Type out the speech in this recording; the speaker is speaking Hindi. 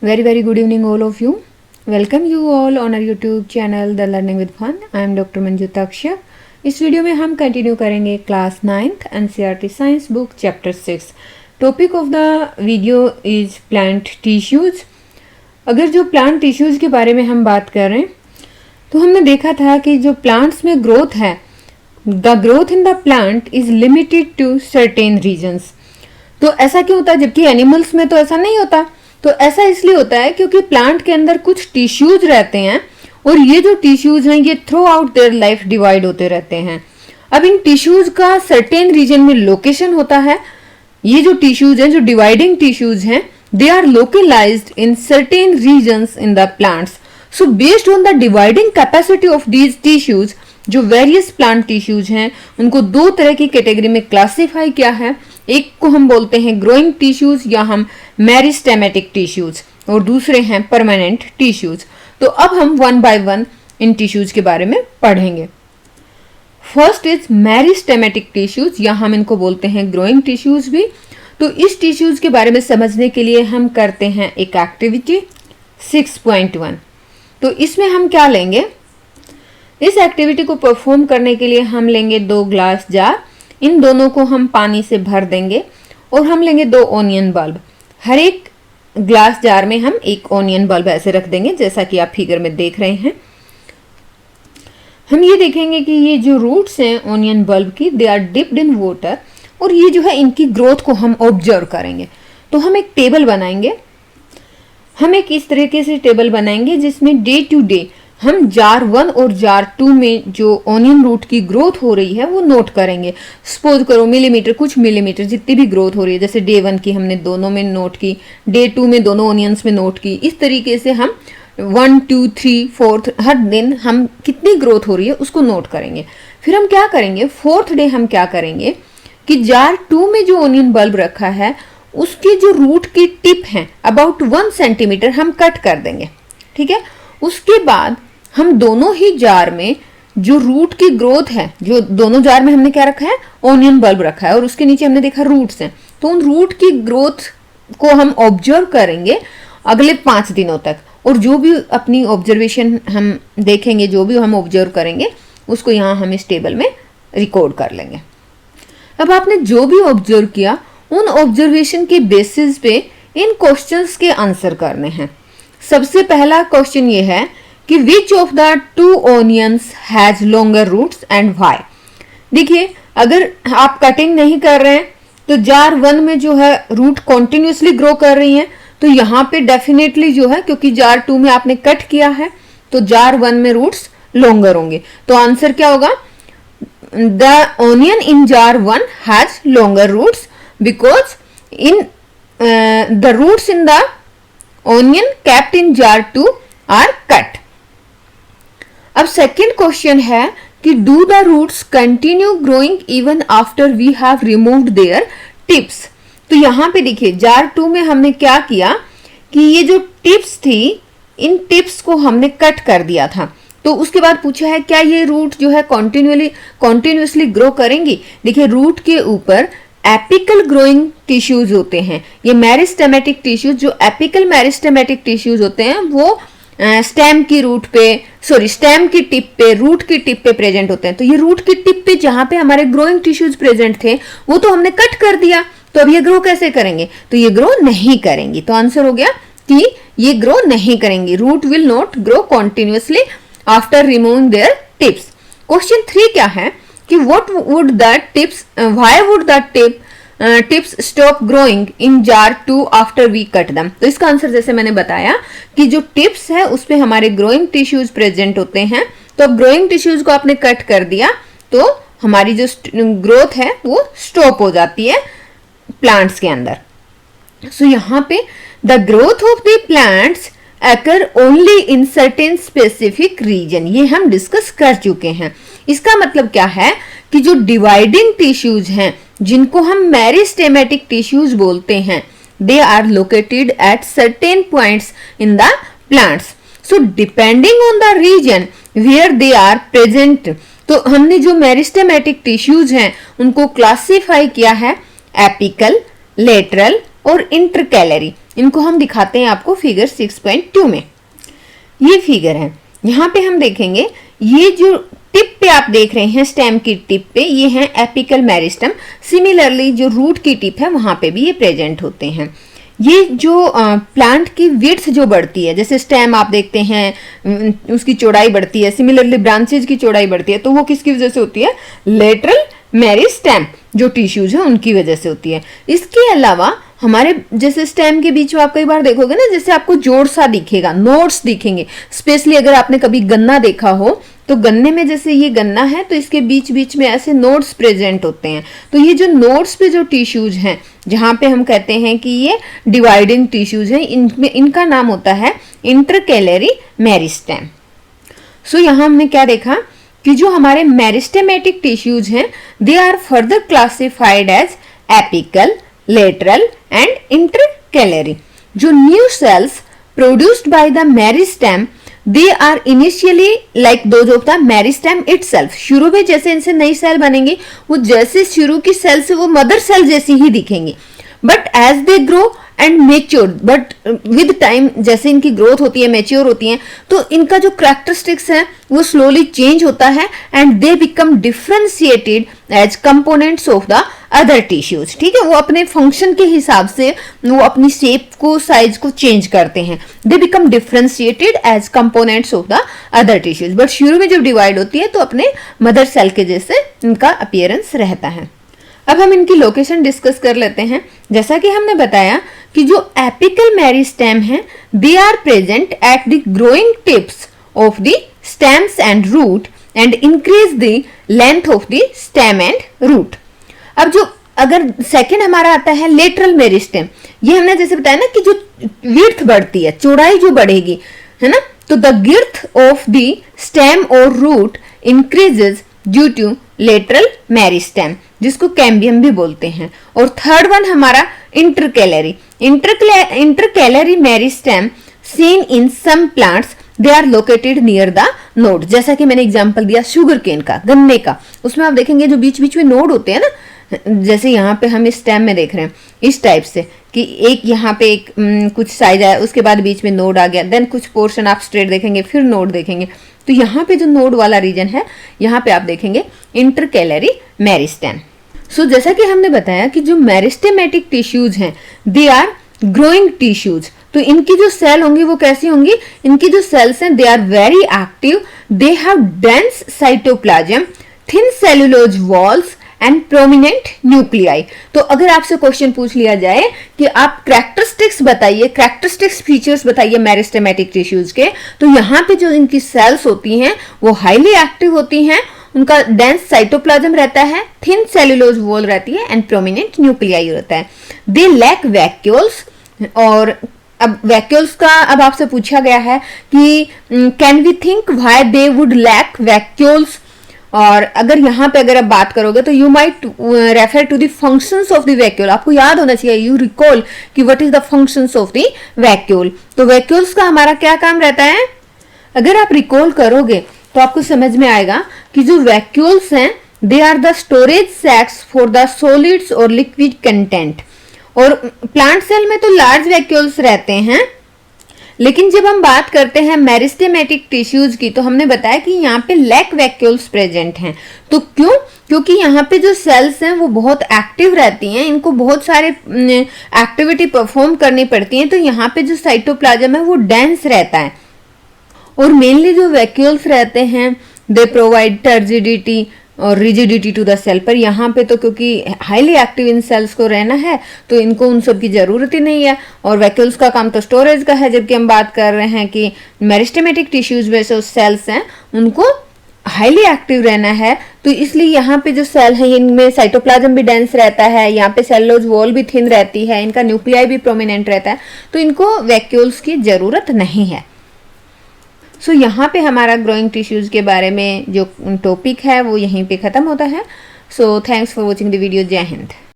Very good evening all of you. Welcome you all on our YouTube channel The Learning with Fun. I am Dr. Manju Taksha. इस वीडियो में हम कंटिन्यू करेंगे class 9th NCERT science book chapter 6. Topic of the video is plant tissues. अगर जो प्लांट टिश्यूज के बारे में हम बात कर रहे हैं तो हमने देखा था कि जो प्लांट्स में ग्रोथ है, the growth in the plant is limited to certain regions. तो ऐसा क्यों होता है, जबकि एनिमल्स में तो ऐसा नहीं होता. तो ऐसा इसलिए होता है क्योंकि प्लांट के अंदर कुछ टिश्यूज रहते हैं और ये जो टिश्यूज हैं ये through out their life divide होते रहते हैं. अब इन टिश्यूज का सर्टेन रीजन में लोकेशन होता है. ये जो टिश्यूज हैं, जो डिवाइडिंग टिश्यूज हैं, they are localised in certain regions in the plants. So based on the dividing capacity of these tissues, जो वेरियस प्लांट टिश्यूज हैं उनको दो तरह की कैटेगरी में क्लासिफाई किया है. एक को हम बोलते हैं ग्रोइंग टिश्यूज या हम मेरिस्टेमेटिक टिश्यूज, और दूसरे हैं परमानेंट टिश्यूज. तो अब हम one by one in tissues के बारे में पढ़ेंगे. फर्स्ट इज मेरिस्टेमेटिक टिश्यूज, या हम इनको बोलते हैं ग्रोइंग टिश्यूज भी. तो इस टिश्यूज के बारे में समझने के लिए हम करते हैं एक एक्टिविटी 6.1. तो इसमें हम क्या लेंगे, इस एक्टिविटी को परफॉर्म करने के लिए हम लेंगे 2 ग्लास जार. इन दोनों को हम पानी से भर देंगे और हम लेंगे 2 ऑनियन बल्ब. हर एक ग्लास जार में हम एक ऑनियन बल्ब ऐसे रख देंगे जैसा कि आप फिगर में देख रहे हैं. हम ये देखेंगे कि ये जो रूट्स हैं ऑनियन बल्ब की, they are dipped in water, और ये जो है इनकी ग्रोथ को हम ऑब्जर्व करेंगे. तो हम एक टेबल बनाएंगे. हम एक इस तरीके से टेबल बनाएंगे जिसमें डे टू डे हम जार 1 और जार 2 में जो ऑनियन रूट की ग्रोथ हो रही है वो नोट करेंगे. सपोज करो मिलीमीटर, कुछ मिलीमीटर जितनी भी ग्रोथ हो रही है, जैसे डे 1 की हमने दोनों में नोट की, डे 2 में दोनों ऑनियंस में नोट की. इस तरीके से हम 1, 2, 3, 4 हर दिन हम कितनी ग्रोथ हो रही है उसको नोट करेंगे. फिर हम क्या करेंगे, 4th डे हम क्या करेंगे कि जार 2 में जो ऑनियन बल्ब रखा है उसकी जो रूट की टिप है अबाउट 1 सेंटीमीटर हम कट कर देंगे. ठीक है. उसके बाद हम दोनों ही जार में जो रूट की ग्रोथ है, जो दोनों जार में हमने क्या रखा है, ऑनियन बल्ब रखा है, और उसके नीचे हमने देखा रूट्स हैं. तो उन रूट की ग्रोथ को हम ऑब्जर्व करेंगे अगले 5 दिनों तक, और जो भी अपनी ऑब्जर्वेशन हम देखेंगे, जो भी हम ऑब्जर्व करेंगे उसको यहाँ हम इस टेबल में रिकॉर्ड कर लेंगे. अब आपने जो भी ऑब्जर्व किया उन ऑब्जर्वेशन के बेसिस पे इन क्वेश्चंस के आंसर करने हैं. सबसे पहला क्वेश्चन ये है कि which of the 2 onions has longer roots and why. देखिए, अगर आप कटिंग नहीं कर रहे हैं तो जार 1 में जो है रूट कॉन्टिन्यूसली ग्रो कर रही हैं, तो यहाँ पे डेफिनेटली जो है, क्योंकि जार 2 में आपने कट किया है तो जार 1 में रूट्स लॉन्गर होंगे. तो आंसर क्या होगा, the onion in jar 1 has longer roots because in the roots in the onion kept in jar 2 are cut. अब सेकेंड क्वेश्चन है कि do the roots continue growing even after we have removed their tips. तो यहाँ पे देखिए जार 2 में हमने क्या किया कि ये जो टिप्स थी, इन टिप्स को हमने कट कर दिया था. तो उसके बाद पूछा है क्या ये रूट जो है कॉन्टिन्यूसली ग्रो करेंगी. देखिए, रूट के ऊपर एपिकल ग्रोइंग टिश्यूज होते हैं. ये मेरिस्टेमेटिक टिश्यूज, जो एपिकल मेरिस्टेमेटिक टिश्यूज होते हैं वो स्टेम की रूट पे, स्टेम की टिप पे, रूट की टिप पे प्रेजेंट होते हैं. तो ये रूट की टिप पे जहां पे हमारे ग्रोइंग टिश्यूज प्रेजेंट थे वो तो हमने कट कर दिया. तो अब ये ग्रो कैसे करेंगे, तो ये ग्रो नहीं करेंगी. तो आंसर हो गया कि ये ग्रो नहीं करेंगी. Root will not grow continuously after removing their tips. Question 3 क्या है कि what would the tips, why would the tips stop growing in jar 2 after we cut them. तो इसका आंसर जैसे मैंने बताया कि जो टिप्स है उस पे हमारे ग्रोइंग टिश्यूज प्रेजेंट होते हैं. तो अब ग्रोइंग टिश्यूज को आपने कट कर दिया तो हमारी जो ग्रोथ है वो स्टॉप हो जाती है प्लांट्स के अंदर. सो यहाँ पे the growth of the plants occur only in certain specific region, ये हम डिस्कस कर चुके हैं. इसका मतलब क्या है कि जो डिवाइडिंग टिश्यूज हैं जिनको हम मेरिस्टेमेटिक टिश्यूज बोलते हैं, they are located at certain points in the plants. So depending on the region where they are present, तो हमने जो मेरिस्टेमेटिक टिश्यूज हैं उनको क्लासिफाई किया है एपिकल, लेटरल, और इंटरकैलरी। इनको हम दिखाते हैं आपको फिगर 6.2 में। ये फिगर है, यहाँ पे हम देखेंगे ये जो टिप पे आप देख रहे हैं, स्टेम की टिप पे ये है एपिकल मेरिस्टम। सिमिलरली जो रूट की टिप है वहां पे भी ये प्रेजेंट होते हैं। ये जो प्लांट की विड्थ जो बढ़ती है, जैसे स्टेम आप देखते हैं उसकी चौड़ाई बढ़ती है, सिमिलरली ब्रांचेज की चौड़ाई बढ़ती है, तो वो किसकी वजह से होती है? लेटरल मेरिस्टेम जो टिश्यूज है उनकी वजह से होती है। इसके अलावा हमारे जैसे स्टेम के बीच में आप कई बार देखोगे ना, जैसे आपको जोड़ सा दिखेगा, नोड्स दिखेंगे। स्पेशली अगर आपने कभी गन्ना देखा हो तो गन्ने में जैसे ये गन्ना है तो इसके बीच बीच में ऐसे नोड्स प्रेजेंट होते हैं। तो ये जो नोड्स पे जो टिश्यूज हैं, जहां पे हम कहते हैं कि ये डिवाइडिंग टिश्यूज हैं, इनमें इनका नाम होता है इंटरकैलरी मेरिस्टेम। सो यहाँ हमने क्या देखा कि जो हमारे मेरिस्टेमेटिक टिश्यूज हैं they are further classified as apical, lateral and intercalary. जो new cells produced by the meristem they are initially like those of the meristem itself. शुरू में जैसे इनसे नई सेल बनेंगी वो जैसे शुरू की सेल से वो मदर सेल जैसी ही दिखेंगी, but as they grow and mature, but with time जैसे इनकी ग्रोथ होती है, मेच्योर होती हैं, तो इनका जो कैरेक्टरिस्टिक्स है वो स्लोली चेंज होता है and they become differentiated as components of the other tissues. ठीक है, वो अपने फंक्शन के हिसाब से वो अपनी शेप को, साइज को चेंज करते हैं। They become differentiated as components of the other tissues, but शुरू में जब डिवाइड होती है तो अपने मदर सेल के जैसे इनका अपीयरेंस रहता है। अब हम इनकी लोकेशन डिस्कस कर लेते हैं। जैसा कि हमने बताया कि जो एपिकल मेरिस्टेम है they are present at the growing tips of the stems and root and increase the length of the stem and root. अब जो अगर सेकंड हमारा आता है लेटरल मेरिस्टेम, ये हमने जैसे बताया ना कि जो विड्थ बढ़ती है, चौड़ाई जो बढ़ेगी, है ना, तो the girth of the stem और root increases due to lateral meristem, जिसको कैम्बियम भी बोलते हैं। और थर्ड वन हमारा intercalary. Intercalary meristem seen in some plants they are located near the node. जैसा कि मैंने एग्जांपल दिया शुगर केन का, गन्ने का, उसमें आप देखेंगे जो बीच बीच में नोड होते हैं ना, जैसे यहाँ पे हम इस स्टेम में देख रहे हैं इस टाइप से कि एक यहाँ पे एक कुछ साइज आया, उसके बाद बीच में नोड आ गया, देन कुछ पोर्शन आप स्ट्रेट देखेंगे, फिर नोड देखेंगे। तो यहाँ पे जो नोड वाला रीजन है यहाँ पे आप देखेंगे इंटरकैलरी मेरिस्टेम। सो जैसा कि हमने बताया कि जो मेरिस्टेमेटिक टिश्यूज हैं दे आर ग्रोइंग टिश्यूज। तो इनकी जो सेल होंगी वो कैसी होंगी? इनकी जो सेल्स हैं they are very active, they have dense cytoplasm, thin cellulose walls and prominent nuclei. तो अगर आपसे क्वेश्चन पूछ लिया जाए कि आप कैरेक्टरिस्टिक्स बताइए, कैरेक्टरिस्टिक्स फीचर्स बताइए मेरिस्टेमेटिक टिश्यूज के, तो यहाँ पे जो इनकी सेल्स होती हैं वो हाईली एक्टिव होती हैं, उनका डेंस साइटोप्लाज्म रहता है, थिन सेलुलोज वॉल रहती है एंड प्रोमिनेंट न्यूक्लियाई रहता है। They lack vacuoles. और अब वैक्यूल्स का अब आपसे पूछा गया है कि can we think why they would lack vacuoles. और अगर यहाँ पे अगर आप बात करोगे तो you might refer to the functions of the vacuole. आपको याद होना चाहिए, यू रिकॉल कि what is the functions of the vacuole. तो वैक्यूल्स का हमारा क्या काम रहता है? अगर आप रिकॉल करोगे तो आपको समझ में आएगा कि जो वैक्यूल्स हैं they are the storage sacs for the solids और लिक्विड कंटेंट। और प्लांट सेल में तो लार्ज वैक्यूल्स रहते हैं, लेकिन जब हम बात करते हैं मेरिस्टेमेटिक टिश्यूज की तो हमने बताया कि यहाँ पे लैक वैक्यूल्स प्रेजेंट हैं। तो क्यों? क्योंकि यहाँ पे जो सेल्स हैं वो बहुत एक्टिव रहती हैं, इनको बहुत सारे एक्टिविटी परफॉर्म करनी पड़ती हैं, तो यहाँ पे जो साइटोप्लाज्म है वो डेंस रहता है। और मेनली जो वैक्यूल्स रहते हैं दे प्रोवाइड टर्जिडिटी और रिजिडिटी टू द सेल। पर यहाँ पे तो क्योंकि हाईली एक्टिव इन सेल्स को रहना है तो इनको उन सब की जरूरत ही नहीं है, और वैक्यूल्स का काम तो स्टोरेज का है, जबकि हम बात कर रहे हैं कि मेरिस्टेमेटिक टिश्यूज में जो सेल्स हैं उनको हाईली एक्टिव रहना है। तो इसलिए यहाँ पे जो सेल है इनमें साइटोप्लाज्म भी डेंस रहता है, यहाँ पे सेलुलोज वॉल भी थिन रहती है, इनका न्यूक्लियाई भी प्रोमिनेंट रहता है, तो इनको वैक्यूल्स की जरूरत नहीं है। सो यहाँ पे हमारा ग्रोइंग टिश्यूज के बारे में जो टॉपिक है वो यहीं पे ख़त्म होता है। So thanks for watching the video. जय हिंद।